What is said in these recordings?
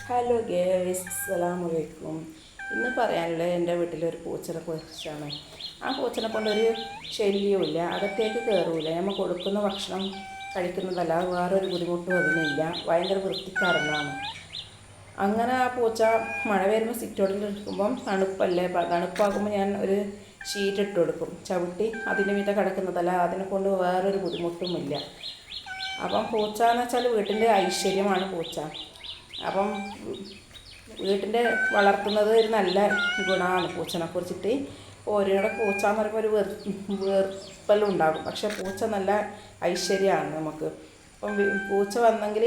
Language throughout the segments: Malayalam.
ഹലോ ഗേസ്, അസ്സലാമലൈക്കും. ഇന്ന് പറയാനുള്ളത് എൻ്റെ വീട്ടിലൊരു പൂച്ചനെ കുറിച്ചാണ്. ആ പൂച്ചനെ കൊണ്ടൊരു ശല്യവുമില്ല, അകത്തേക്ക് കയറൂല, നമ്മൾ കൊടുക്കുന്ന ഭക്ഷണം കഴിക്കുന്നതല്ല, വേറൊരു ബുദ്ധിമുട്ടും അതിനില്ല. ഭയങ്കര വൃത്തിക്കാരനാണ്. അങ്ങനെ ആ പൂച്ച മഴ വരുമ്പോൾ സിറ്റൗട്ടിൽ ഇരിക്കുമ്പം തണുപ്പല്ലേ, തണുപ്പാകുമ്പോൾ ഞാൻ ഒരു ഷീറ്റ് ഇട്ട് കൊടുക്കും. ചവിട്ടി അതിൻ്റെ മീതെ കിടക്കുന്നതല്ല, അതിനെ കൊണ്ട് വേറൊരു ബുദ്ധിമുട്ടുമില്ല. അപ്പം പൂച്ച എന്ന് വെച്ചാൽ വീട്ടിൻ്റെ ഐശ്വര്യമാണ് പൂച്ച. അപ്പം വീട്ടിൻ്റെ വളർത്തുന്നത് ഒരു നല്ല ഗുണമാണ് പൂച്ചനെ കുറിച്ചിട്ട്. ഓരോടെ പൂച്ച എന്ന് പറയുമ്പോൾ ഒരു വെറുപ്പെല്ലാം ഉണ്ടാകും, പക്ഷേ പൂച്ച നല്ല ഐശ്വര്യമാണ് നമുക്ക്. അപ്പം പൂച്ച വന്നെങ്കിൽ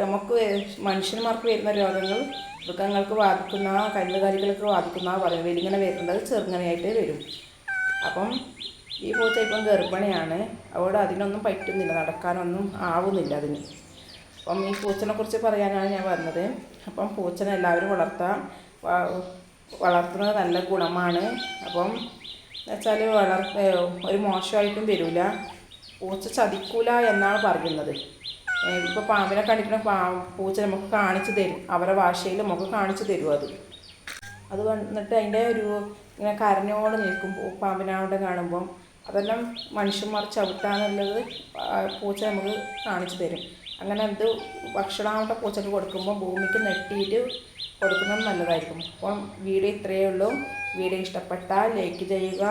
നമുക്ക് മനുഷ്യന്മാർക്ക് വരുന്ന രോഗങ്ങൾ മൃഗങ്ങൾക്ക് ബാധിക്കുന്ന, കന്നുകാലികൾക്ക് ബാധിക്കുന്ന പറയും. വലിങ്ങനെ വരുന്നത് ചെറുങ്ങനെയായിട്ട് വരും. അപ്പം ഈ പൂച്ച ഇപ്പം ഗർഭിണിയാണ്, അതുകൊണ്ട് അതിനൊന്നും പറ്റുന്നില്ല, നടക്കാനൊന്നും ആവുന്നില്ല അതിന്. അപ്പം ഈ പൂച്ചനെ കുറിച്ച് പറയാനാണ് ഞാൻ വന്നത്. അപ്പം പൂച്ചനെ എല്ലാവരും വളർത്തുന്നത് നല്ല ഗുണമാണ്. അപ്പം എന്നുവെച്ചാൽ ഒരു മോശമായിട്ടും വരില്ല, പൂച്ച ചതിക്കൂല എന്നാണ് പറയുന്നത്. ഇപ്പോൾ പാമ്പിനെ കണ്ടിട്ട് പൂച്ച നമുക്ക് കാണിച്ചു തരും, അവരുടെ ഭാഷയിൽ നമുക്ക് കാണിച്ചു തരും. അത് വന്നിട്ട് അതിൻ്റെ ഒരു ഇങ്ങനെ കരഞ്ഞോട് നിൽക്കും പാമ്പിനാവിടെ കാണുമ്പം. അതെല്ലാം മനുഷ്യന്മാർ ചവിട്ടാന്നുള്ളത് പൂച്ച നമുക്ക് കാണിച്ചു തരും. അങ്ങനെ എന്ത് ഭക്ഷണമാവട്ടെ പൂച്ചക്ക് കൊടുക്കുമ്പോൾ ഭൂമിക്ക് നെട്ടിയിട്ട് കൊടുക്കുന്നത് നല്ലതായിരിക്കും. അപ്പം വീഡിയോ ഇത്രയേ ഉള്ളൂ. വീഡിയോ ഇഷ്ടപ്പെട്ടാൽ ലൈക്ക് ചെയ്യുക,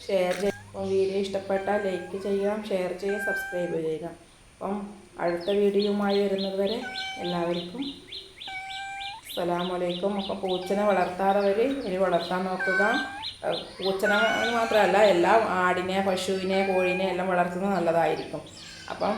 ഷെയർ ചെയ്യുക. അപ്പം വീഡിയോ ഇഷ്ടപ്പെട്ടാൽ ലൈക്ക് ചെയ്യുക, ഷെയർ ചെയ്യുക, സബ്സ്ക്രൈബ് ചെയ്യുക. അപ്പം അടുത്ത വീഡിയോയുമായി വരുന്നത് വരെ എല്ലാവർക്കും അസ്സലാമലൈക്കും. അപ്പം പൂച്ചനെ വളർത്താത്തവർ ഇനി വളർത്താൻ നോക്കുക. പൂച്ചനെ മാത്രമല്ല, എല്ലാ ആടിനെ, പശുവിനെ, കോഴീനെ എല്ലാം വളർത്തുന്നത് നല്ലതായിരിക്കും. അപ്പം